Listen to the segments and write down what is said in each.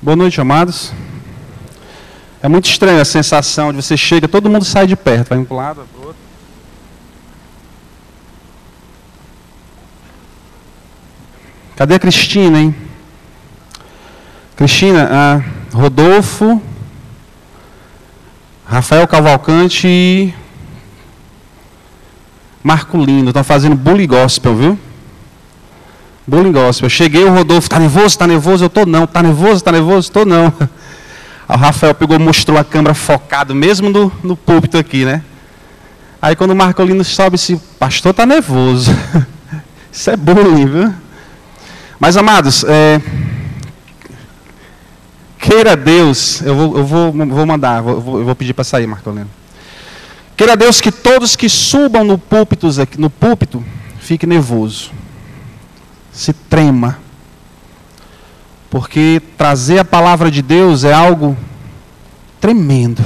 Boa noite, amados. É muito estranha a sensação de você chega, todo mundo sai de perto, vai para um lado, vai para o outro. Cadê a Cristina, hein? Cristina, Rodolfo, Rafael Cavalcante e Marco Lindo estão fazendo bullying gospel, viu? Bullying gospel. Eu cheguei, o Rodolfo, tá nervoso? Eu tô não. Tá nervoso? Tô não. O Rafael pegou, mostrou a câmera focado, mesmo no púlpito aqui, né? Aí quando o Marco Lindo sobe, esse pastor tá nervoso. Isso é bullying, viu? Mas, amados, queira Deus, eu vou mandar, eu vou pedir para sair, Marco Lindo. Queira Deus que todos que subam no púlpito fiquem nervosos. Se trema. Porque trazer a palavra de Deus é algo tremendo.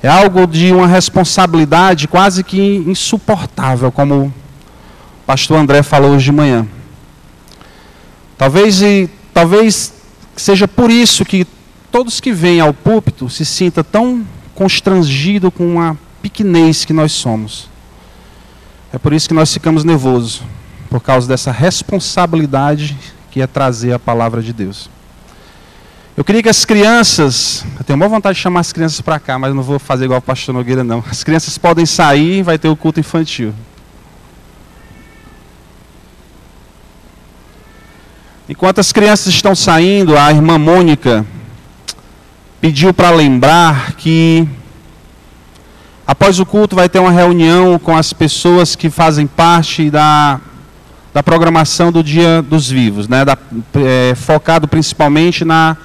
É algo de uma responsabilidade quase que insuportável, como o pastor André falou hoje de manhã. Talvez seja por isso que todos que vêm ao púlpito se sintam tão constrangidos com a pequenez que nós somos. É por isso que nós ficamos nervosos. Por causa dessa responsabilidade que é trazer a palavra de Deus. Eu queria que as crianças, eu tenho maior vontade de chamar as crianças para cá, mas não vou fazer igual o pastor Nogueira não. As crianças podem sair, vai ter o culto infantil. Enquanto as crianças estão saindo, a irmã Mônica pediu para lembrar que após o culto vai ter uma reunião com as pessoas que fazem parte da programação do Dia dos Vivos, né? Focado principalmente na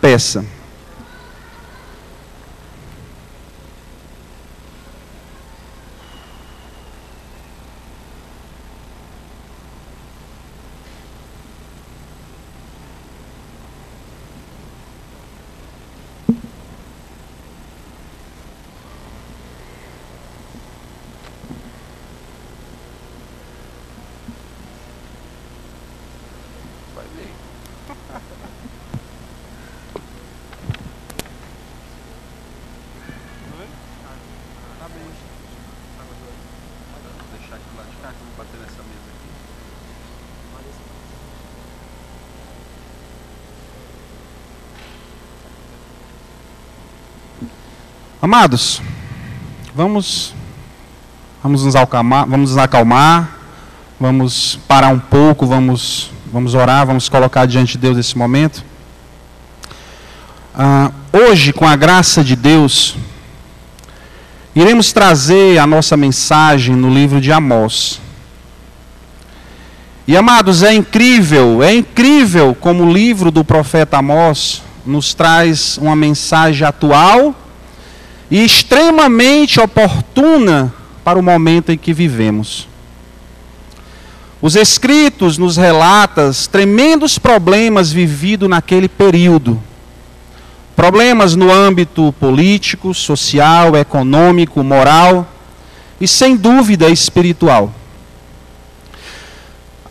peça. Amados, vamos nos acalmar, vamos parar um pouco, vamos orar, vamos colocar diante de Deus esse momento. Hoje, com a graça de Deus, iremos trazer a nossa mensagem no livro de Amós. E, amados, é incrível como o livro do profeta Amós nos traz uma mensagem atual e extremamente oportuna para o momento em que vivemos. Os escritos nos relatam tremendos problemas vividos naquele período. Problemas no âmbito político, social, econômico, moral e, sem dúvida, espiritual.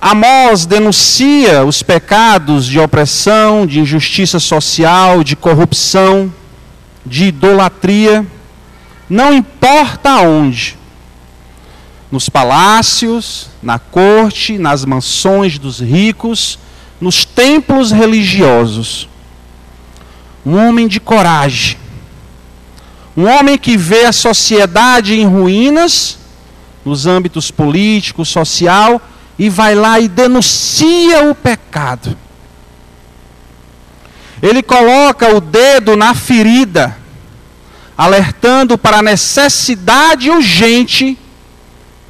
Amós denuncia os pecados de opressão, de injustiça social, de corrupção, de idolatria, não importa aonde. Nos palácios, na corte, nas mansões dos ricos, nos templos religiosos. Um homem de coragem. Um homem que vê a sociedade em ruínas, nos âmbitos político, social, e vai lá e denuncia o pecado. Ele coloca o dedo na ferida, alertando para a necessidade urgente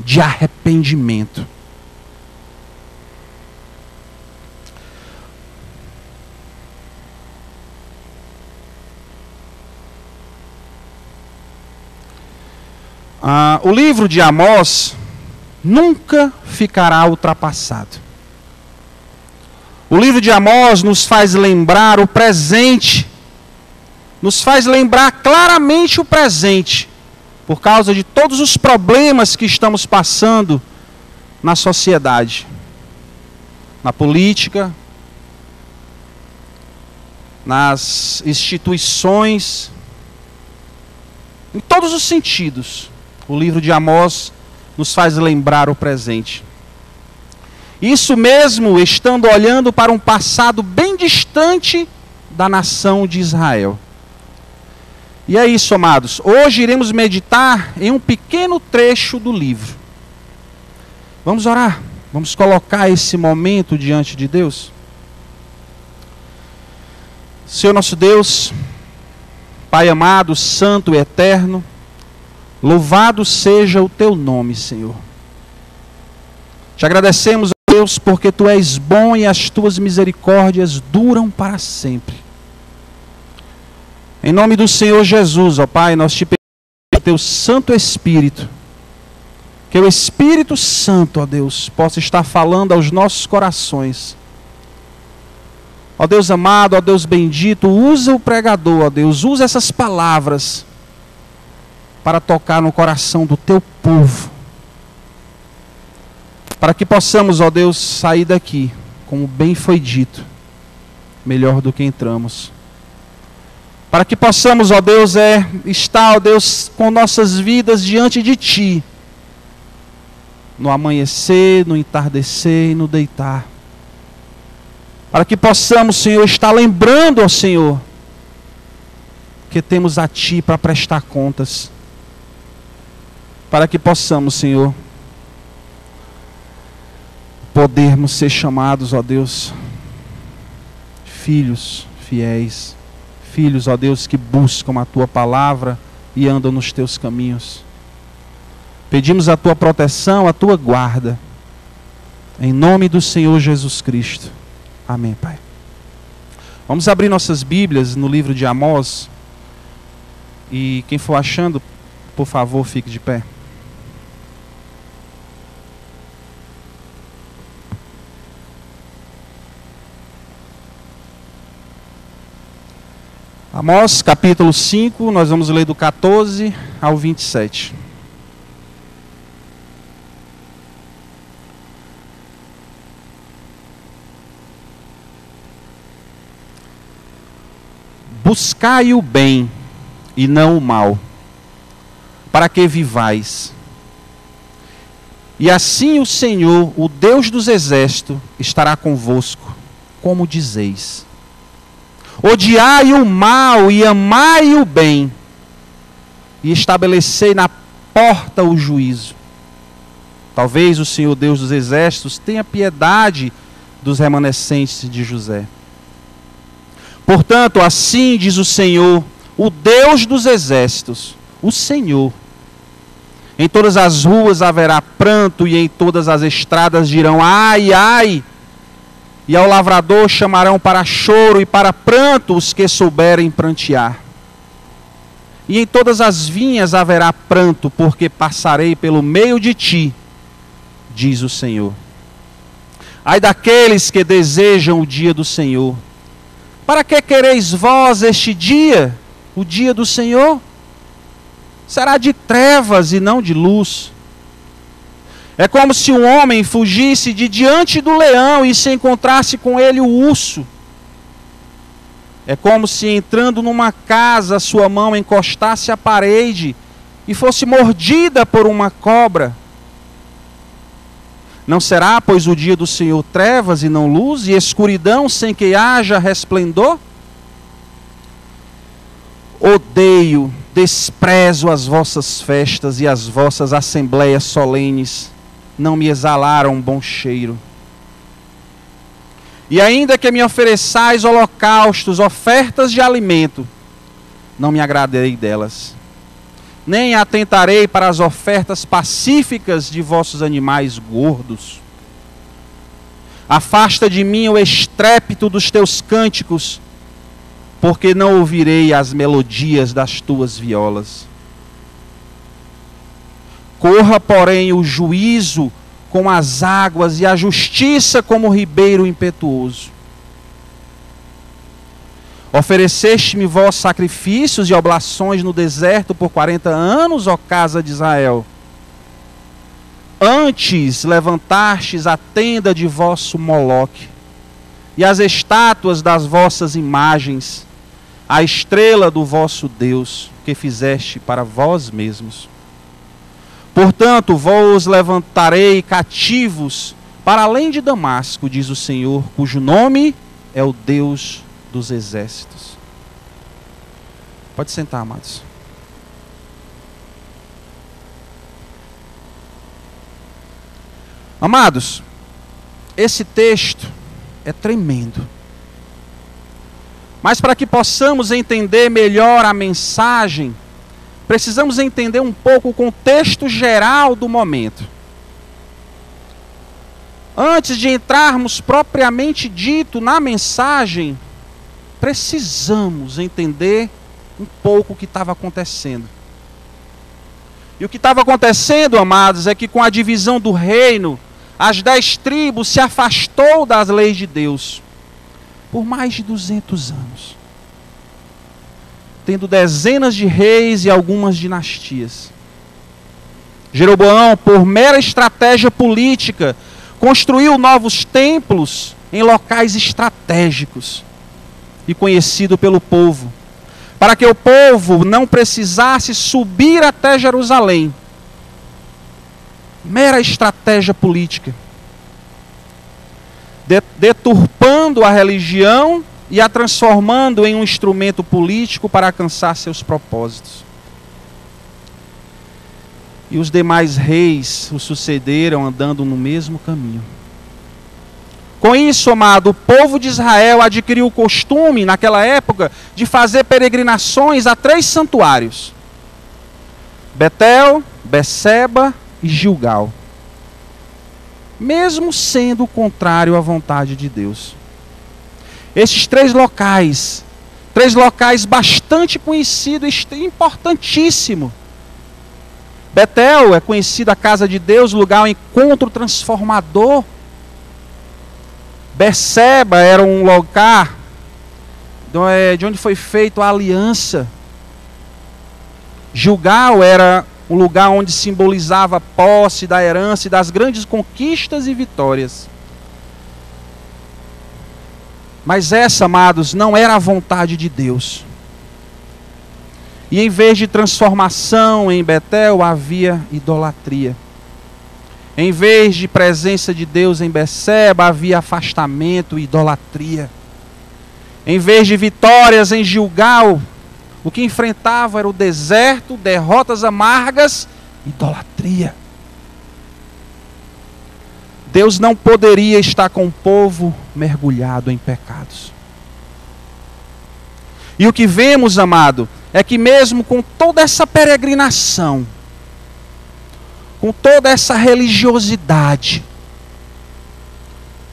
de arrependimento. O livro de Amós nunca ficará ultrapassado. O livro de Amós nos faz lembrar o presente, nos faz lembrar claramente o presente, por causa de todos os problemas que estamos passando na sociedade, na política, nas instituições, em todos os sentidos. O livro de Amós nos faz lembrar o presente. Isso mesmo estando olhando para um passado bem distante da nação de Israel. E é isso, amados. Hoje iremos meditar em um pequeno trecho do livro. Vamos orar. Vamos colocar esse momento diante de Deus. Senhor nosso Deus, Pai amado, santo e eterno, louvado seja o teu nome, Senhor. Te agradecemos, Deus, porque tu és bom e as tuas misericórdias duram para sempre. Em nome do Senhor Jesus, ó Pai, nós te pedimos, teu Santo Espírito, que o Espírito Santo, ó Deus, possa estar falando aos nossos corações. Ó Deus amado, ó Deus bendito, usa o pregador, ó Deus, usa essas palavras para tocar no coração do teu povo. Para que possamos, ó Deus, sair daqui, como bem foi dito, melhor do que entramos. Para que possamos, ó Deus, estar, ó Deus, com nossas vidas diante de Ti, no amanhecer, no entardecer e no deitar. Para que possamos, Senhor, estar lembrando, ó Senhor, que temos a Ti para prestar contas. Para que possamos, Senhor, podermos ser chamados, ó Deus, filhos fiéis. Filhos, ó Deus, que buscam a Tua palavra e andam nos Teus caminhos. Pedimos a Tua proteção, a Tua guarda. Em nome do Senhor Jesus Cristo. Amém, Pai. Vamos abrir nossas Bíblias no livro de Amós. E quem for achando, por favor, fique de pé. Amós, capítulo 5, nós vamos ler do 14 ao 27. Buscai o bem e não o mal, para que vivais. E assim o Senhor, o Deus dos exércitos, estará convosco, como dizeis. Odiai o mal e amai o bem, e estabelecei na porta o juízo. Talvez o Senhor Deus dos exércitos tenha piedade dos remanescentes de José. Portanto, assim diz o Senhor, o Deus dos exércitos, o Senhor. Em todas as ruas haverá pranto, e em todas as estradas dirão, ai, ai. E ao lavrador chamarão para choro e para pranto os que souberem prantear. E em todas as vinhas haverá pranto, porque passarei pelo meio de ti, diz o Senhor. Ai daqueles que desejam o dia do Senhor. Para que quereis vós este dia, o dia do Senhor? Será de trevas e não de luz. É como se um homem fugisse de diante do leão e se encontrasse com ele o urso. É como se entrando numa casa sua mão encostasse à parede e fosse mordida por uma cobra. Não será, pois, o dia do Senhor trevas e não luz, e escuridão sem que haja resplendor? Odeio, desprezo as vossas festas e as vossas assembleias solenes. Não me exalaram um bom cheiro. E ainda que me ofereçais holocaustos, ofertas de alimento, não me agradarei delas. Nem atentarei para as ofertas pacíficas de vossos animais gordos. Afasta de mim o estrépito dos teus cânticos, porque não ouvirei as melodias das tuas violas. Corra, porém, o juízo com as águas e a justiça como o ribeiro impetuoso. Ofereceste-me vós sacrifícios e oblações no deserto por 40 anos, ó casa de Israel. Antes levantastes a tenda de vosso Moloque e as estátuas das vossas imagens, a estrela do vosso Deus, que fizeste para vós mesmos. Portanto, vos levantarei cativos para além de Damasco, diz o Senhor, cujo nome é o Deus dos exércitos. Pode sentar, amados. Amados, esse texto é tremendo. Mas para que possamos entender melhor a mensagem, precisamos entender um pouco o contexto geral do momento. Antes de entrarmos propriamente dito na mensagem, precisamos entender um pouco o que estava acontecendo. E o que estava acontecendo, amados, é que com a divisão do reino, as 10 tribos se afastou das leis de Deus por mais de 200 anos, tendo dezenas de reis e algumas dinastias. Jeroboão, por mera estratégia política, construiu novos templos em locais estratégicos e conhecido pelo povo, para que o povo não precisasse subir até Jerusalém. Mera estratégia política, deturpando a religião e a transformando em um instrumento político para alcançar seus propósitos. E os demais reis o sucederam andando no mesmo caminho. Com isso, amado, o povo de Israel adquiriu o costume, naquela época, de fazer peregrinações a 3 santuários: Betel, Beceba e Gilgal, mesmo sendo contrário à vontade de Deus. Esses 3 locais bastante conhecidos e importantíssimos. Betel é conhecido a casa de Deus, lugar de encontro transformador. Beceba era um lugar de onde foi feita a aliança. Gilgal era um lugar onde simbolizava a posse da herança e das grandes conquistas e vitórias. Mas essa, amados, não era a vontade de Deus. E em vez de transformação em Betel, havia idolatria. Em vez de presença de Deus em Beceba, havia afastamento e idolatria. Em vez de vitórias em Gilgal, o que enfrentava era o deserto, derrotas amargas, idolatria. Deus não poderia estar com o povo mergulhado em pecados. E o que vemos, amado, é que mesmo com toda essa peregrinação, com toda essa religiosidade,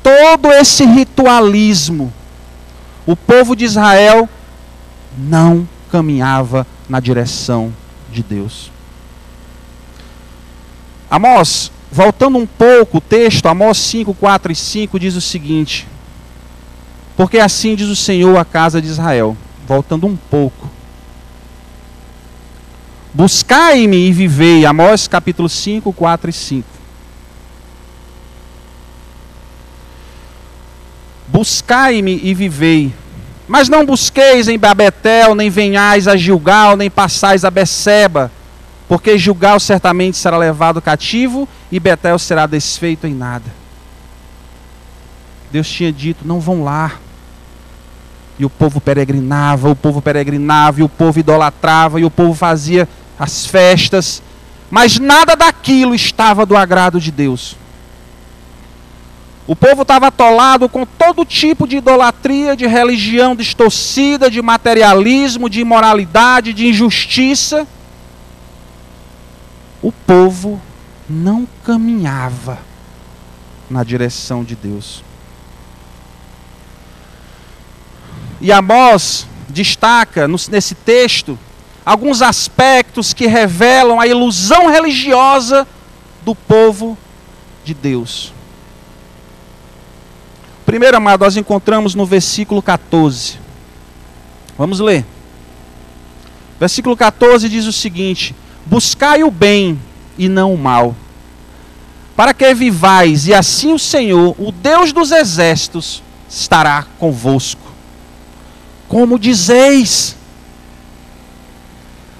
todo esse ritualismo, o povo de Israel não caminhava na direção de Deus. Amós, voltando um pouco o texto, Amós 5, 4 e 5 diz o seguinte: porque assim diz o Senhor à casa de Israel, voltando um pouco: buscai-me e vivei. Amós capítulo 5, 4 e 5. Buscai-me e vivei. Mas não busqueis em Betel, nem venhais a Gilgal, nem passais a Beceba, porque Gilgal certamente será levado cativo e Betel será desfeito em nada. Deus tinha dito: não vão lá. E o povo peregrinava, e o povo idolatrava, e o povo fazia as festas, mas nada daquilo estava do agrado de Deus. O povo estava atolado com todo tipo de idolatria, de religião distorcida, de materialismo, de imoralidade, de injustiça. O povo não caminhava na direção de Deus. E Amós destaca nesse texto alguns aspectos que revelam a ilusão religiosa do povo de Deus. Primeiro, amado, nós encontramos no versículo 14. Vamos ler. Versículo 14 diz o seguinte: buscai o bem e não o mal, para que vivais, e assim o Senhor, o Deus dos exércitos, estará convosco. Como dizeis?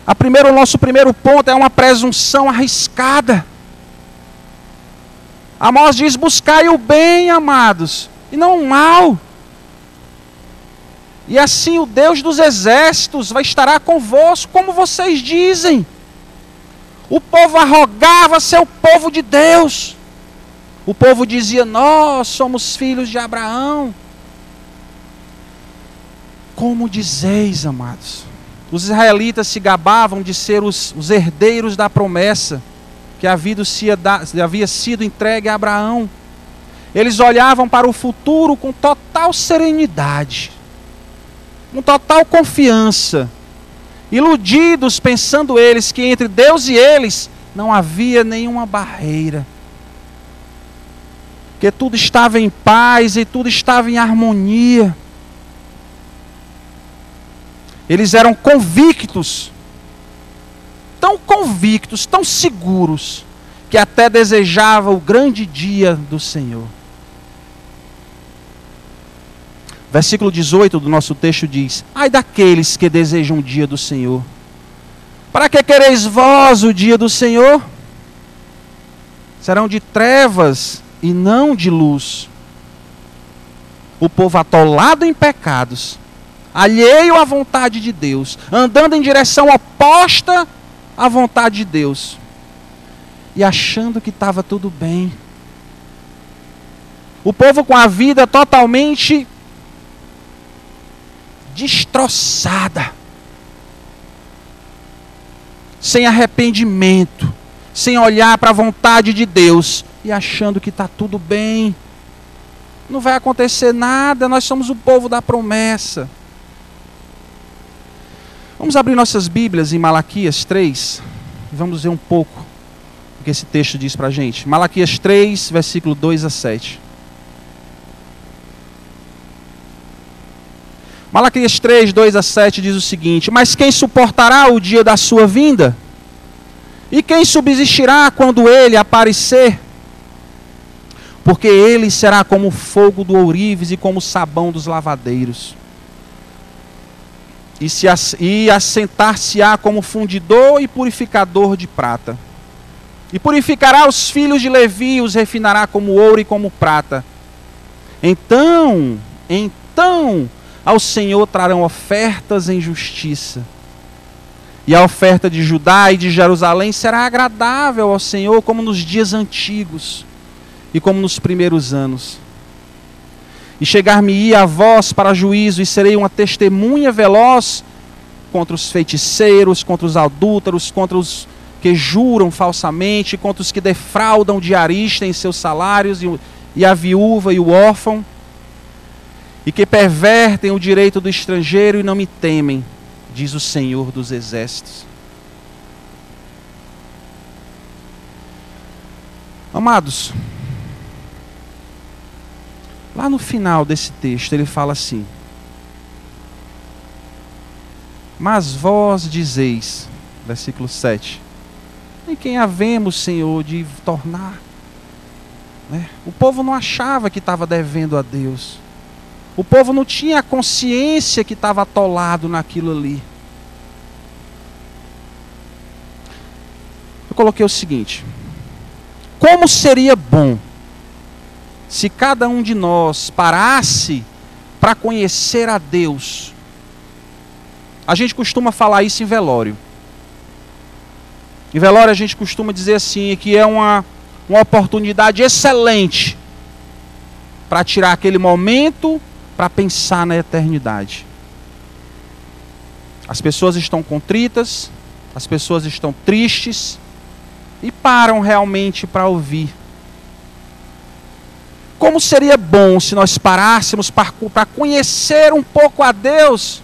O nosso primeiro ponto é uma presunção arriscada. Amós diz: buscai o bem, amados, e não o mal. E assim o Deus dos exércitos vai estar convosco, como vocês dizem. O povo arrogava ser o povo de Deus. O povo dizia: nós somos filhos de Abraão. Como dizeis, amados? Os israelitas se gabavam de ser os herdeiros da promessa que havia sido entregue a Abraão. Eles olhavam para o futuro com total serenidade, com total confiança, iludidos, pensando eles que entre Deus e eles não havia nenhuma barreira, que tudo estava em paz e tudo estava em harmonia. Eles eram convictos, tão seguros, que até desejavam o grande dia do Senhor. Versículo 18 do nosso texto diz: ai daqueles que desejam o dia do Senhor. Para que quereis vós o dia do Senhor? Serão de trevas e não de luz. O povo atolado em pecados, alheio à vontade de Deus, andando em direção oposta à vontade de Deus, e achando que estava tudo bem. O povo com a vida totalmente destroçada, sem arrependimento, sem olhar para a vontade de Deus, e achando que está tudo bem, não vai acontecer nada, nós somos o povo da promessa. Vamos abrir nossas Bíblias em Malaquias 3, e vamos ver um pouco o que esse texto diz para a gente. Malaquias 3, versículo 2 a 7. Malaquias 3, 2 a 7 diz o seguinte: mas quem suportará o dia da sua vinda? E quem subsistirá quando ele aparecer? Porque ele será como o fogo do ourives e como o sabão dos lavadeiros. E assentar-se-á como fundidor e purificador de prata. E purificará os filhos de Levi e os refinará como ouro e como prata. Então, ao Senhor trarão ofertas em justiça. E a oferta de Judá e de Jerusalém será agradável ao Senhor, como nos dias antigos e como nos primeiros anos. E chegar-me-ia a vós para juízo, e serei uma testemunha veloz contra os feiticeiros, contra os adúlteros, contra os que juram falsamente, contra os que defraudam o diarista em seus salários, e a viúva e o órfão, e que pervertem o direito do estrangeiro e não me temem, diz o Senhor dos Exércitos. Amados, lá no final desse texto ele fala assim: mas vós dizeis, versículo 7, em quem havemos, Senhor, de tornar? O povo não achava que estava devendo a Deus. O povo não tinha a consciência que estava atolado naquilo ali. Eu coloquei o seguinte: como seria bom se cada um de nós parasse para conhecer a Deus. A gente costuma falar isso em velório. Em velório a gente costuma dizer assim, que é uma oportunidade excelente para tirar aquele momento para pensar na eternidade. As pessoas estão contritas, as pessoas estão tristes e param realmente para ouvir. Como seria bom se nós parássemos para conhecer um pouco a Deus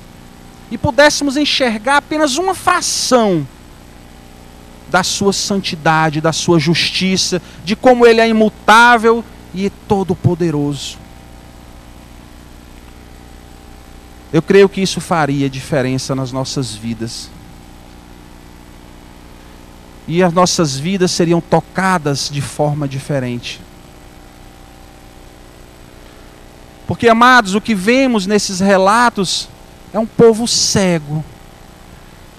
e pudéssemos enxergar apenas uma fração da sua santidade, da sua justiça, de como Ele é imutável e todo-poderoso. Eu creio que isso faria diferença nas nossas vidas. E as nossas vidas seriam tocadas de forma diferente. Porque, amados, o que vemos nesses relatos é um povo cego,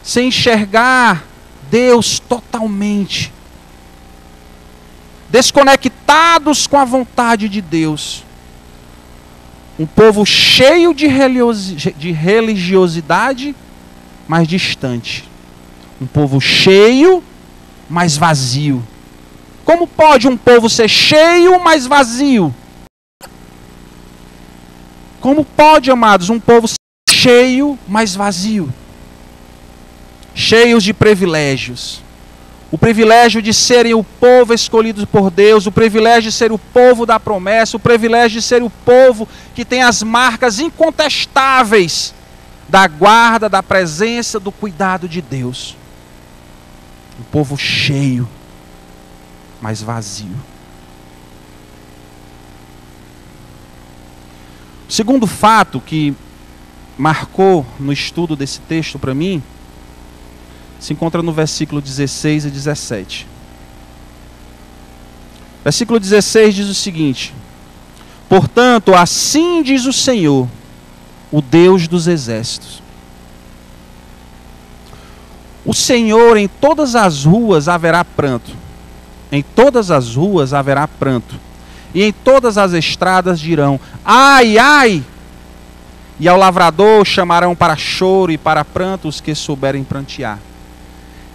sem enxergar Deus totalmente, desconectados com a vontade de Deus. Um povo cheio de religiosidade, mas distante. Um povo cheio, mas vazio. Como pode um povo ser cheio, mas vazio? Como pode, amados, um povo ser cheio, mas vazio? Cheios de privilégios. O privilégio de serem o povo escolhido por Deus, o privilégio de ser o povo da promessa, o privilégio de ser o povo que tem as marcas incontestáveis da guarda, da presença, do cuidado de Deus. Um povo cheio, mas vazio. O segundo fato que marcou no estudo desse texto para mim se encontra no versículo 16 e 17. Versículo 16 diz o seguinte: portanto, assim diz o Senhor, o Deus dos exércitos. O Senhor, em todas as ruas haverá pranto. Em todas as ruas haverá pranto. E em todas as estradas dirão: ai, ai! E ao lavrador chamarão para choro e para pranto os que souberem prantear.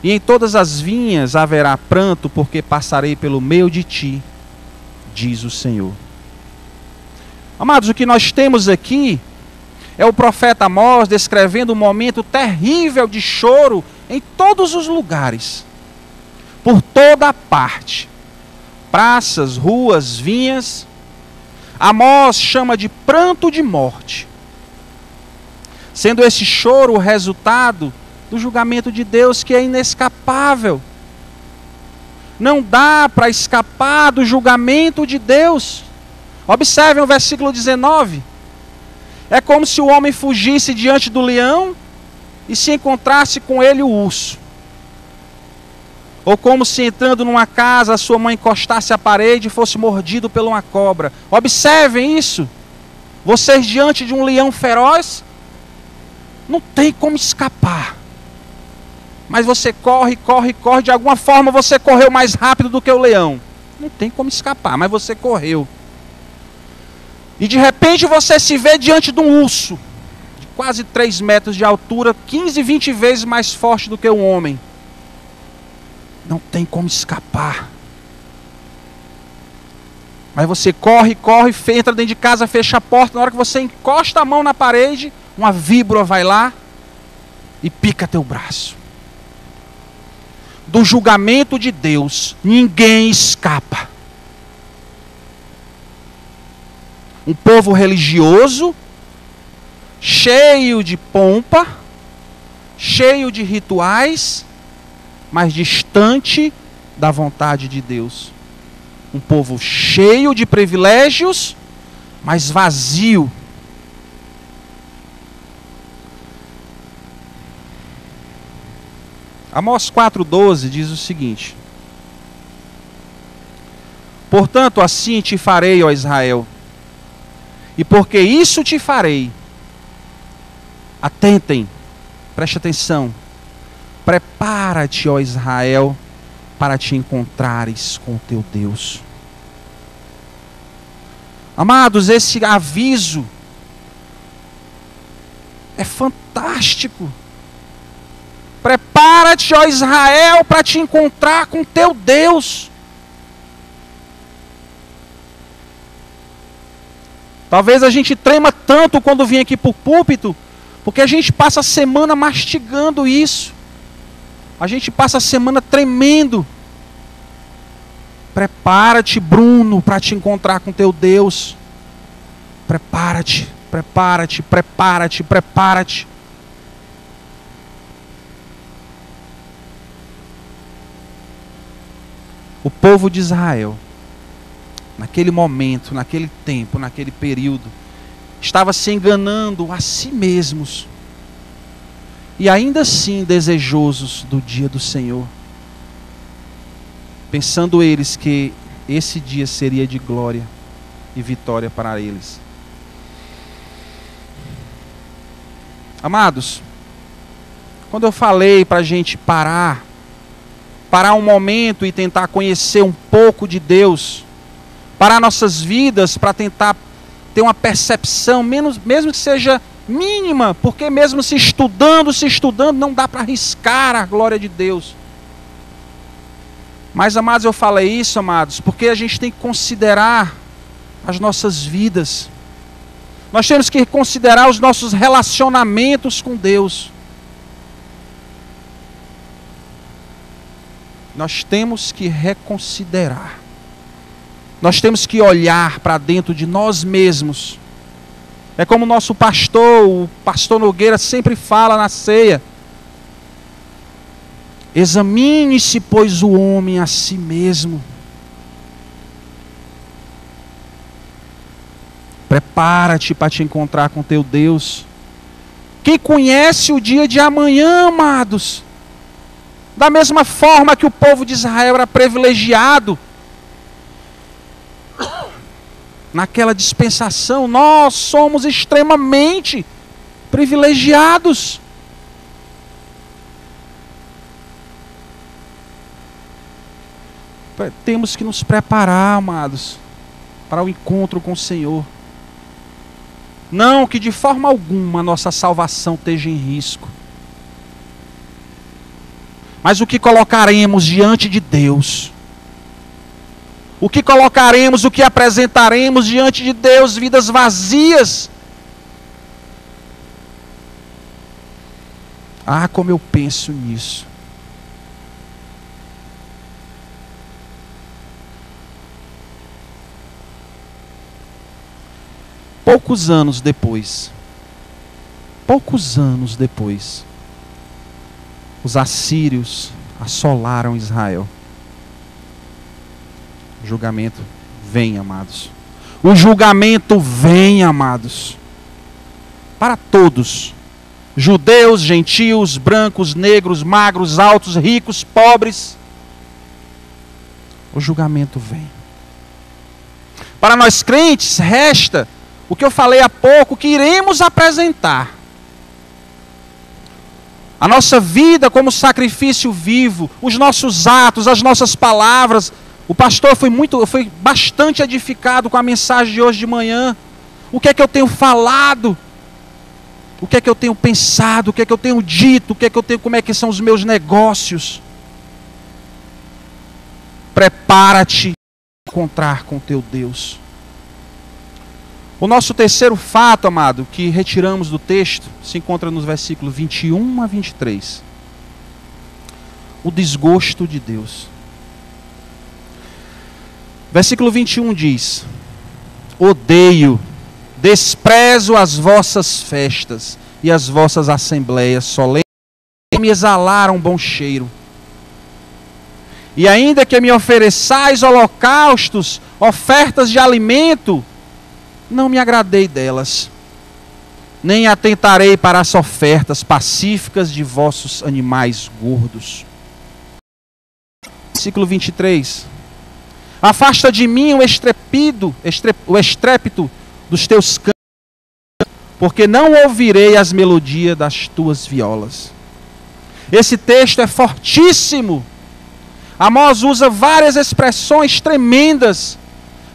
E em todas as vinhas haverá pranto, porque passarei pelo meio de ti, diz o Senhor. Amados, o que nós temos aqui é o profeta Amós descrevendo um momento terrível de choro em todos os lugares, por toda a parte. Praças, ruas, vinhas. Amós chama de pranto de morte, sendo esse choro o resultado do julgamento de Deus, que é inescapável. Não dá para escapar do julgamento de Deus. Observem o versículo 19. É como se o homem fugisse diante do leão e se encontrasse com ele o urso. Ou como se entrando numa casa a sua mãe encostasse à parede e fosse mordido por uma cobra. Observem isso. Vocês diante de um leão feroz, não tem como escapar. Mas você corre, corre, corre. De alguma forma você correu mais rápido do que o leão. Não tem como escapar, mas você correu. E de repente você se vê diante de um urso, de quase 3 metros de altura, 15, 20 vezes mais forte do que um homem. Não tem como escapar. Mas você corre, corre, entra dentro de casa, fecha a porta. Na hora que você encosta a mão na parede, uma víbora vai lá e pica teu braço. Do julgamento de Deus, ninguém escapa. Um povo religioso, cheio de pompa, cheio de rituais, mas distante da vontade de Deus. Um povo cheio de privilégios, mas vazio. Amós 4,12 diz o seguinte: portanto, assim te farei, ó Israel, e porque isso te farei, atentem, preste atenção, prepara-te, ó Israel, para te encontrares com o teu Deus. Amados, esse aviso é fantástico. Prepara-te, ó Israel, para te encontrar com teu Deus. Talvez a gente trema tanto quando vem aqui para o púlpito, porque a gente passa a semana mastigando isso. A gente passa a semana tremendo. Prepara-te, Bruno, para te encontrar com teu Deus. Prepara-te, prepara-te, prepara-te, prepara-te. O povo de Israel, naquele momento, naquele tempo, naquele período, estava se enganando a si mesmos. E ainda assim desejosos do dia do Senhor. Pensando eles que esse dia seria de glória e vitória para eles. Amados, quando eu falei para a gente parar um momento e tentar conhecer um pouco de Deus, parar nossas vidas para tentar ter uma percepção, mesmo que seja mínima, porque mesmo se estudando, não dá para arriscar a glória de Deus. Mas, amados, eu falei isso, amados, porque a gente tem que considerar as nossas vidas. Nós temos que considerar os nossos relacionamentos com Deus. Nós temos que reconsiderar. Nós temos que olhar para dentro de nós mesmos. É como o nosso pastor, o pastor Nogueira, sempre fala na ceia. Examine-se, pois, o homem a si mesmo. Prepara-te para te encontrar com teu Deus. Quem conhece o dia de amanhã, amados? Da mesma forma que o povo de Israel era privilegiado, naquela dispensação, nós somos extremamente privilegiados. Temos que nos preparar, amados, para o encontro com o Senhor. Não que de forma alguma a nossa salvação esteja em risco. Mas o que colocaremos diante de Deus? O que colocaremos, o que apresentaremos diante de Deus? Vidas vazias. Ah, como eu penso nisso. Poucos anos depois, os assírios assolaram Israel. O julgamento vem, amados. O julgamento vem, amados. Para todos. Judeus, gentios, brancos, negros, magros, altos, ricos, pobres. O julgamento vem. Para nós crentes, resta o que eu falei há pouco, que iremos apresentar. A nossa vida como sacrifício vivo, os nossos atos, as nossas palavras. O pastor foi bastante edificado com a mensagem de hoje de manhã. O que é que eu tenho falado? O que é que eu tenho pensado? O que é que eu tenho dito? Como é que são os meus negócios? Prepara-te para encontrar com teu Deus. O nosso terceiro fato, amado, que retiramos do texto, se encontra nos versículos 21 a 23. O desgosto de Deus. Versículo 21 diz: odeio, desprezo as vossas festas e as vossas assembleias solenes, que me exalaram bom cheiro. E ainda que me ofereçais holocaustos, ofertas de alimento, não me agradei delas, nem atentarei para as ofertas pacíficas de vossos animais gordos. Versículo 23. Afasta de mim o estrépito dos teus cantos, porque não ouvirei as melodias das tuas violas. Esse texto é fortíssimo. Amós usa várias expressões tremendas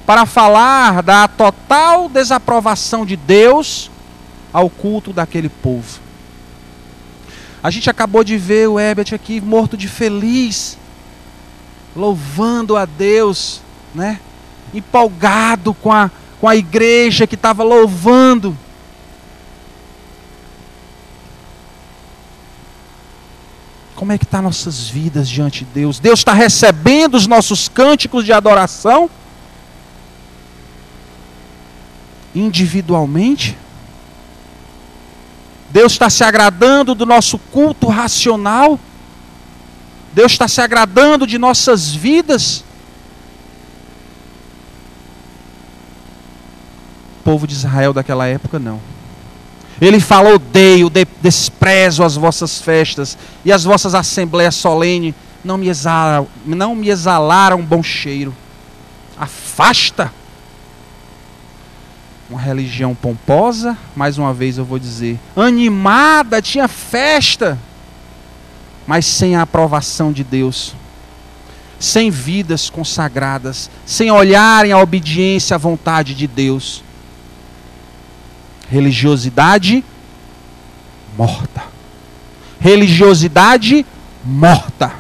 para falar da total desaprovação de Deus ao culto daquele povo. A gente acabou de ver o Herbert aqui morto de feliz, louvando a Deus, né? Empolgado com a igreja que estava louvando. Como é que estão nossas vidas diante de Deus? Deus está recebendo os nossos cânticos de adoração? Individualmente? Deus está se agradando do nosso culto racional? Deus está se agradando de nossas vidas? O povo de Israel daquela época não. Ele falou: odeio, desprezo as vossas festas e as vossas assembleias solenes não me exalaram bom cheiro. Afasta. Uma religião pomposa, mais uma vez eu vou dizer, animada, tinha festa, mas sem a aprovação de Deus, sem vidas consagradas, sem olharem a obediência à vontade de Deus. Religiosidade morta. Religiosidade morta.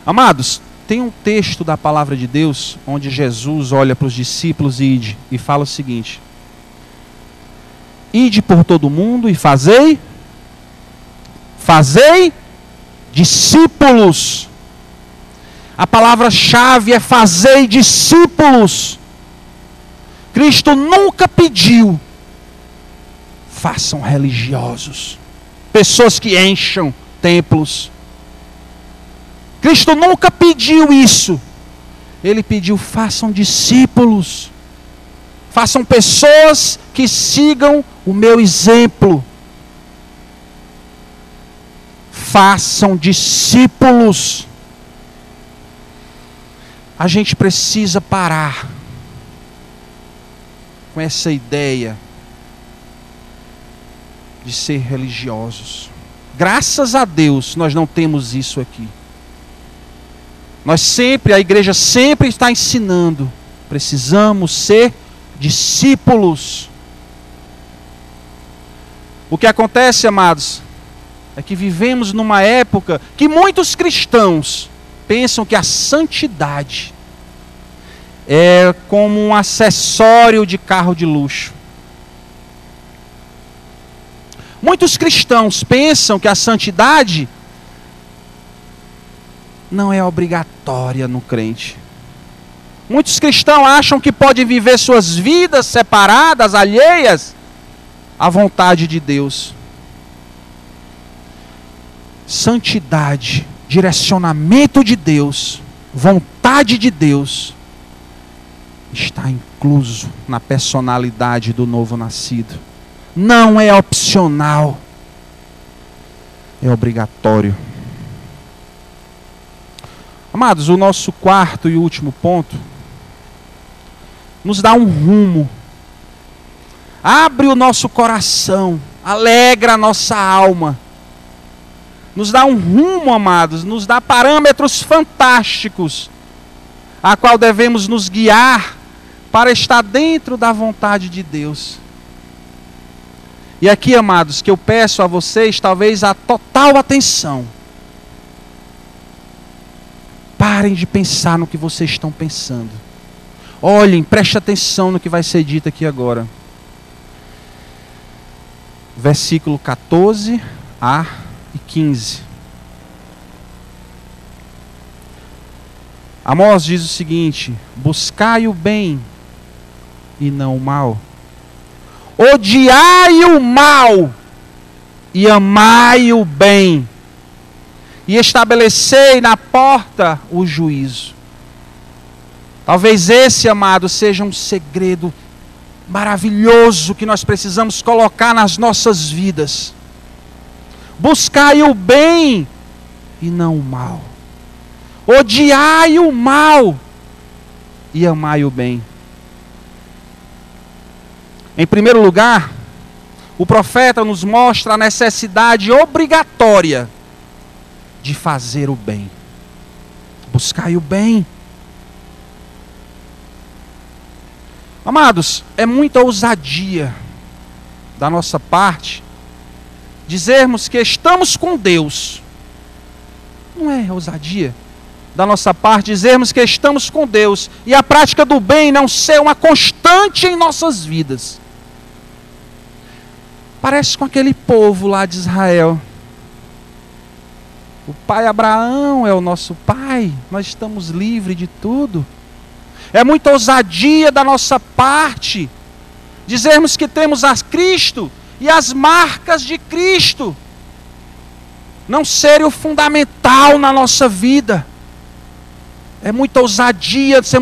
Amados, tem um texto da palavra de Deus onde Jesus olha para os discípulos e fala o seguinte: ide por todo o mundo e fazei discípulos. A palavra-chave é fazei discípulos. Cristo nunca pediu, façam religiosos, pessoas que encham templos. Cristo nunca pediu isso. Ele pediu, façam discípulos. Façam pessoas que sigam o meu exemplo. Façam discípulos. A gente precisa parar com essa ideia de ser religiosos. Graças a Deus nós não temos isso aqui. A igreja sempre está ensinando, precisamos ser discípulos. O que acontece, amados, é que vivemos numa época que muitos cristãos pensam que a santidade é como um acessório de carro de luxo. Muitos cristãos pensam que a santidade não é obrigatória no crente. Muitos cristãos acham que podem viver suas vidas separadas, alheias à vontade de Deus. Santidade, direcionamento de Deus, vontade de Deus, está incluso na personalidade do novo nascido. Não é opcional, é obrigatório. Amados, o nosso quarto e último ponto nos dá um rumo, abre o nosso coração, alegra a nossa alma, nos dá um rumo, amados, nos dá parâmetros fantásticos, a qual devemos nos guiar para estar dentro da vontade de Deus. E aqui, amados, que eu peço a vocês talvez a total atenção. Parem de pensar no que vocês estão pensando. Olhem, preste atenção no que vai ser dito aqui agora. Versículo 14 a 15. Amós diz o seguinte: buscai o bem e não o mal. Odiai o mal e amai o bem. E estabelecei na porta o juízo. Talvez esse, amado, seja um segredo maravilhoso que nós precisamos colocar nas nossas vidas. Buscai o bem e não o mal. Odiai o mal e amai o bem. Em primeiro lugar, o profeta nos mostra a necessidade obrigatória de fazer o bem. Buscai o bem. Amados, é muita ousadia da nossa parte dizermos que estamos com Deus. Não é ousadia da nossa parte dizermos que estamos com Deus e a prática do bem não ser uma constante em nossas vidas. Parece com aquele povo lá de Israel. O pai Abraão é o nosso pai, nós estamos livres de tudo. É muita ousadia da nossa parte dizermos que temos a Cristo e as marcas de Cristo não serem o fundamental na nossa vida. É muita ousadia de sermos